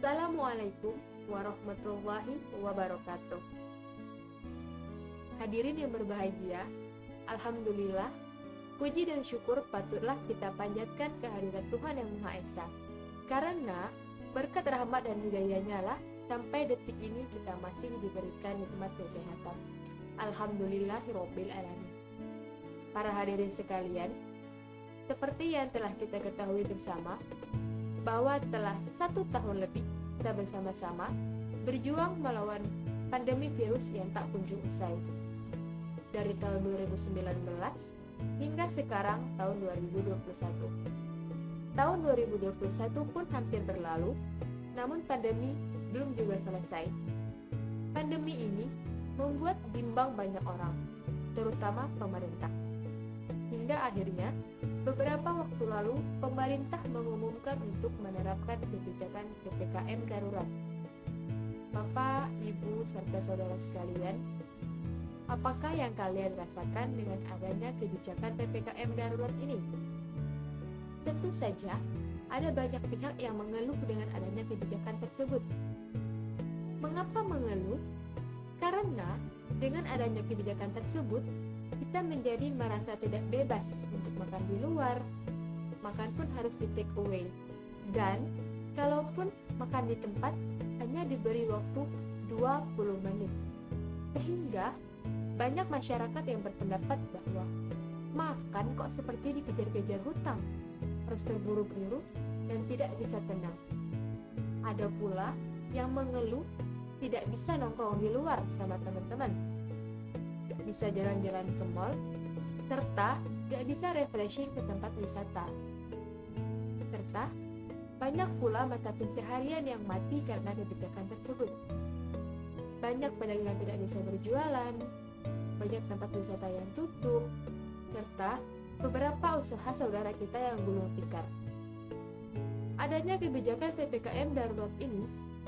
Assalamualaikum warahmatullahi wabarakatuh. Hadirin yang berbahagia, Alhamdulillah, puji dan syukur patutlah kita panjatkan kehadirat Tuhan Yang Maha Esa. Karena berkat rahmat dan hidayahnya lah sampai detik ini kita masih diberikan nikmat kesehatan. Alhamdulillahirabbil alamin. Para hadirin sekalian, seperti yang telah kita ketahui bersama, bahwa telah 1 tahun lebih kita bersama-sama berjuang melawan pandemi virus yang tak kunjung usai. Dari tahun 2019 hingga sekarang tahun 2021. Tahun 2021 pun hampir berlalu, namun pandemi belum juga selesai. Pandemi ini membuat bimbang banyak orang, terutama pemerintah. Hingga akhirnya beberapa waktu lalu, pemerintah mengumumkan untuk menerapkan kebijakan PPKM darurat. Bapak, Ibu, serta saudara sekalian, apakah yang kalian rasakan dengan adanya kebijakan PPKM darurat ini? Tentu saja, ada banyak pihak yang mengeluh dengan adanya kebijakan tersebut. Mengapa mengeluh? Karena dengan adanya kebijakan tersebut, kita menjadi merasa tidak bebas untuk makan di luar, makan pun harus di take away, dan kalaupun makan di tempat hanya diberi waktu 20 menit. Sehingga banyak masyarakat yang berpendapat bahwa makan kok seperti dikejar-kejar hutang, harus terburu-buru dan tidak bisa tenang. Ada pula yang mengeluh tidak bisa nongkrong di luar sama teman-teman, gak bisa jalan-jalan ke mall, serta gak bisa refreshing ke tempat wisata. Serta banyak pula mata pencaharian yang mati karena kebijakan tersebut. Banyak pedagang yang tidak bisa berjualan, banyak tempat wisata yang tutup, serta beberapa usaha saudara kita yang gulung tikar. Adanya kebijakan PPKM darurat ini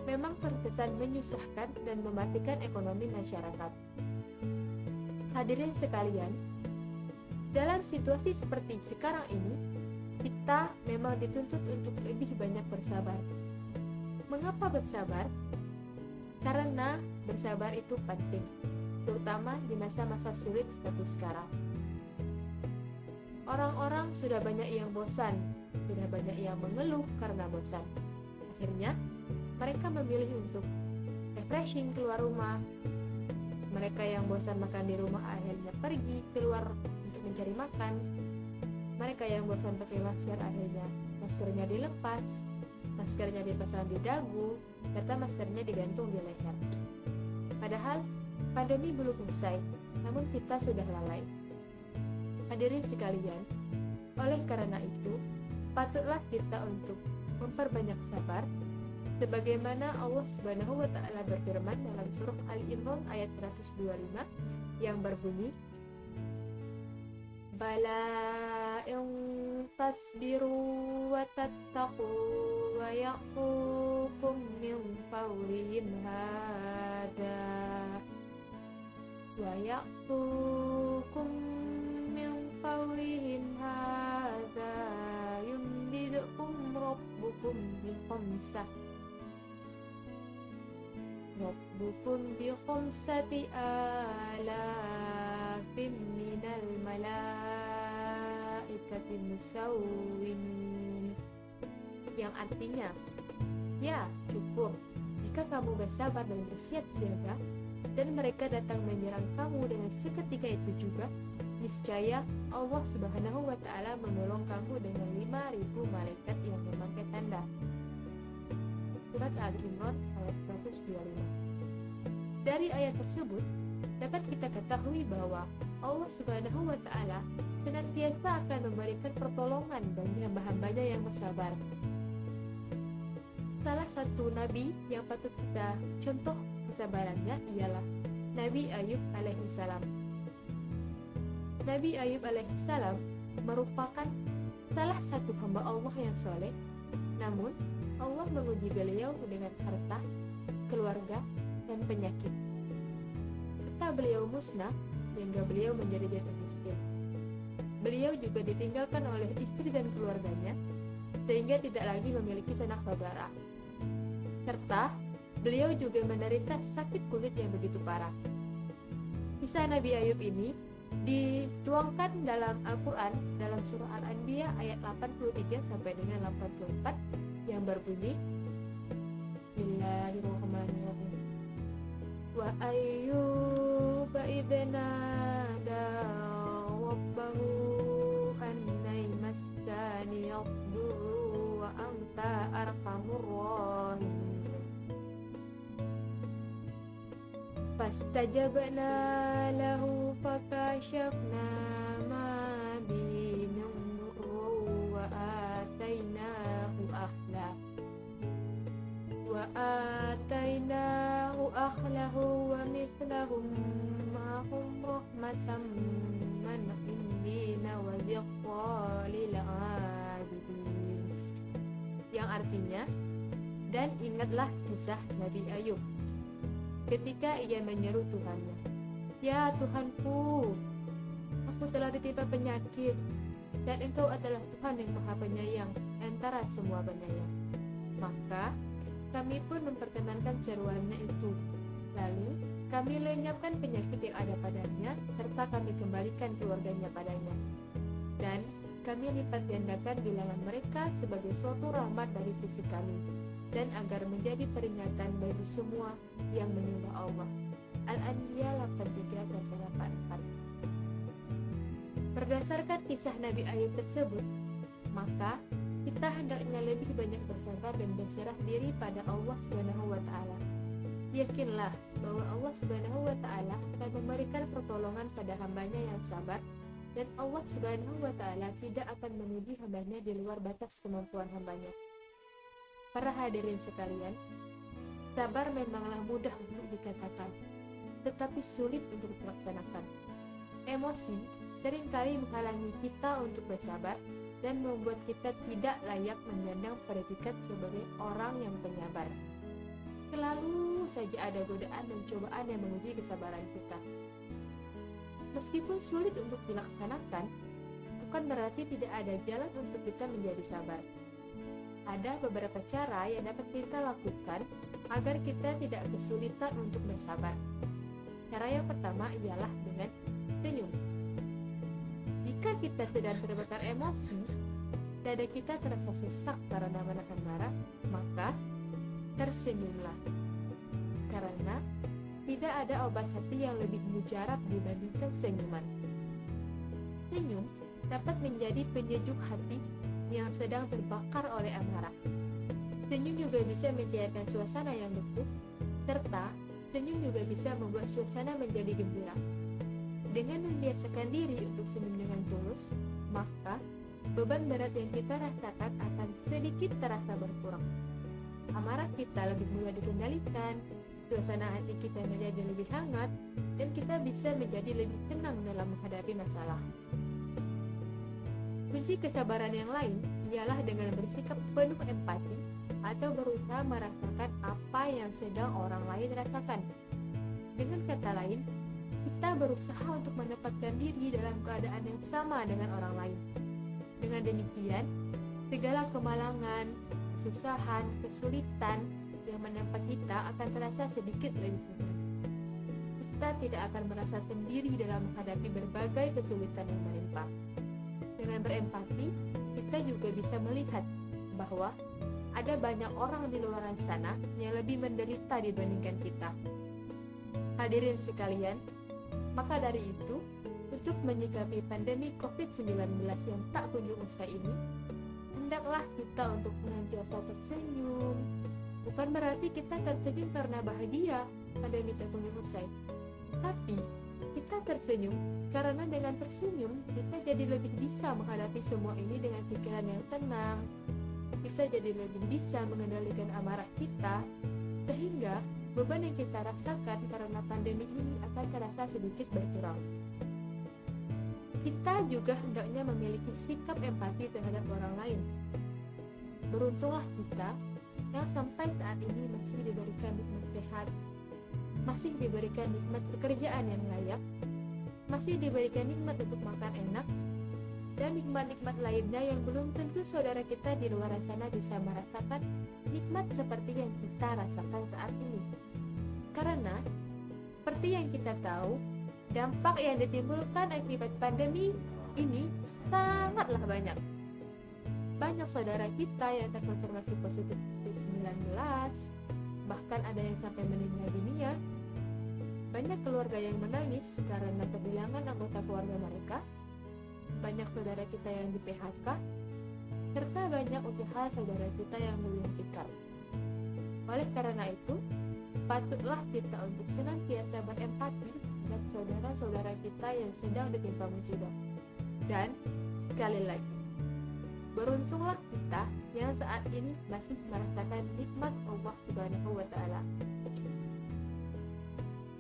memang terkesan menyusahkan dan mematikan ekonomi masyarakat. Hadirin sekalian, dalam situasi seperti sekarang ini, kita memang dituntut untuk lebih banyak bersabar. Mengapa bersabar? Karena bersabar itu penting, terutama di masa-masa sulit seperti sekarang. Orang-orang sudah banyak yang bosan, sudah banyak yang mengeluh karena bosan. Akhirnya, mereka memilih untuk refreshing keluar rumah. Mereka yang bosan makan di rumah akhirnya pergi keluar untuk mencari makan. Mereka yang bosan pakai masker akhirnya maskernya dilepas, maskernya dipasang di dagu, serta maskernya digantung di leher. Padahal pandemi belum usai, namun kita sudah lalai. Hadirin sekalian, oleh karena itu, patutlah kita untuk memperbanyak sabar, sebagaimana Allah Subhanahu wa Ta'ala berfirman dalam surah Ali Imran ayat 125 yang berbunyi, Bala in tasbiru wa tattaqu wa ya'tukum min fawrihim hadha wa ya'tukum min fawrihim hadha yumdidukum rabbukum bi khamsah bi-khamsati alafin minal malaikati musawwimin, yang artinya, ya cukup jika kamu bersabar dan bersiap siaga, dan mereka datang menyerang kamu dengan seketika itu juga, niscaya Allah Subhanahu wa Ta'ala menolong kamu dengan 5.000 malaikat yang memakai tanda. Surat Al-Imran ayat 125. Dari ayat tersebut dapat kita ketahui bahwa Allah Subhanahu wa Ta'ala senantiasa akan memberikan pertolongan bagi hamba-hambanya yang bersabar. Salah satu nabi yang patut kita contoh kesabarannya ialah Nabi Ayub alaihissalam. Nabi Ayub alaihissalam merupakan salah satu hamba Allah yang soleh, namun Allah menguji beliau dengan harta, keluarga, dan penyakit. Harta beliau musnah sehingga beliau menjadi jatuh miskin. Beliau juga ditinggalkan oleh istri dan keluarganya sehingga tidak lagi memiliki sanak saudara. serta beliau juga menderita sakit kulit yang begitu parah. Kisah Nabi Ayub ini dituangkan dalam Al-Quran dalam surah Al-Anbiya ayat 83 sampai dengan 84 yang berbunyi, Bismillahirrahmanirrahim. Wa ayyuba idna rabbahu annai massani yadurru wa anta arhamur rahimin. Fastajabna lahu fakashafna ma bihi min dhurrin wa atainahu ahlahu wa mithlahum ma'hum rahmatan min indina wa zikrā lil 'ābidīn. Yang artinya, dan ingatlah kisah Nabi Ayub ketika ia menyeru Tuhannya, "Ya Tuhanku, aku telah ditimpa penyakit, dan Engkau adalah Tuhan yang Maha Penyayang antara semua penyayang." Maka kami pun memperkenankan seruannya itu. Lalu kami lenyapkan penyakit yang ada padanya, serta kami kembalikan keluarganya padanya. Dan kami lipat gandakan bilangan mereka sebagai suatu rahmat dari sisi kami, dan agar menjadi peringatan bagi semua yang menyembah Allah. Al-Anbiya 83-84. Berdasarkan kisah Nabi Ayub tersebut, maka kita hendaknya lebih banyak bersabar dan berserah diri pada Allah Subhanahu wa Ta'ala. Yakinlah bahwa Allah Subhanahu wa Ta'ala akan memberikan pertolongan pada hambanya yang sabar, dan Allah Subhanahu wa Ta'ala tidak akan menguji hambanya di luar batas kemampuan hambanya. Para hadirin sekalian, sabar memanglah mudah untuk dikatakan, tetapi sulit untuk dilaksanakan. Emosi seringkali menghalangi kita untuk bersabar dan membuat kita tidak layak menyandang predikat sebagai orang yang penyabar. Selalu saja ada godaan dan cobaan yang menguji kesabaran kita. Meskipun sulit untuk dilaksanakan, bukan berarti tidak ada jalan untuk kita menjadi sabar. Ada beberapa cara yang dapat kita lakukan agar kita tidak kesulitan untuk bersabar. Cara yang pertama ialah dengan senyum. Jika kita sedang terbakar emosi, dada kita terasa sesak karena menahan marah, maka tersenyumlah. Karena tidak ada obat hati yang lebih mujarab dibandingkan senyuman. Senyum dapat menjadi penyejuk hati yang sedang terbakar oleh amarah. Senyum juga bisa mencairkan suasana yang beku, serta senyum juga bisa membuat suasana menjadi gembira. Dengan membiasakan diri untuk senyum dengan tulus, maka beban berat yang kita rasakan akan sedikit terasa berkurang. Amarah kita lebih mudah dikendalikan, suasana hati kita menjadi lebih hangat, dan kita bisa menjadi lebih tenang dalam menghadapi masalah. Kunci kesabaran yang lain ialah dengan bersikap penuh empati atau berusaha merasakan apa yang sedang orang lain rasakan. Dengan kata lain, kita berusaha untuk menempatkan diri dalam keadaan yang sama dengan orang lain. Dengan demikian, segala kemalangan, kesusahan, kesulitan yang menimpa kita akan terasa sedikit lebih ringan. Kita tidak akan merasa sendiri dalam menghadapi berbagai kesulitan yang menimpa. Dengan berempati, kita juga bisa melihat bahwa ada banyak orang di luar sana yang lebih menderita dibandingkan kita. Hadirin sekalian, maka dari itu, untuk menyikapi pandemi COVID-19 yang tak kunjung usai ini, hendaklah kita untuk senantiasa tersenyum. Bukan berarti kita tersenyum karena bahagia pandemi tak kunjung usai, tapi kita tersenyum karena dengan tersenyum kita jadi lebih bisa menghadapi semua ini dengan pikiran yang tenang. Kita jadi lebih bisa mengendalikan amarah kita, sehingga beban yang kita rasakan karena pandemi ini akan terasa sedikit berkurang. Kita juga hendaknya memiliki sikap empati terhadap orang lain. Beruntunglah kita yang sampai saat ini masih diberikan nikmat sehat, masih diberikan nikmat pekerjaan yang layak, masih diberikan nikmat untuk makan enak, dan nikmat-nikmat lainnya yang belum tentu saudara kita di luar sana bisa merasakan nikmat seperti yang kita rasakan saat ini. Karena seperti yang kita tahu, dampak yang ditimbulkan akibat pandemi ini sangatlah banyak. Banyak saudara kita yang terkonfirmasi positif COVID-19, bahkan ada yang sampai meninggal dunia. Banyak keluarga yang menangis karena kehilangan anggota keluarga mereka. Banyak saudara kita yang di PHK, serta banyak usaha saudara kita yang gulung tikar. Oleh karena itu, patutlah kita untuk senantiasa berempati terhadap saudara-saudara kita yang sedang ditimpa musibah. Dan sekali lagi, beruntunglah kita yang saat ini masih merasakan nikmat Allah Subhanahu wa Ta'ala.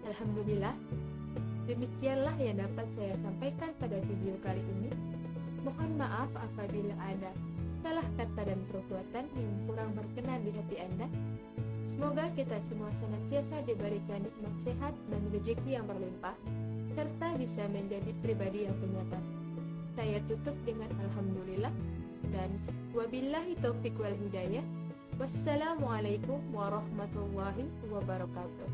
Alhamdulillah, demikianlah yang dapat saya sampaikan pada video kali ini. Mohon maaf apabila ada salah kata dan perbuatan yang kurang berkenan di hati Anda. Semoga kita semua senantiasa diberikan nikmat sehat dan rezeki yang berlimpah, serta bisa menjadi pribadi yang penyata. Saya tutup dengan Alhamdulillah dan wabillahi taufiq wal hidayah. Wassalamualaikum warahmatullahi wabarakatuh.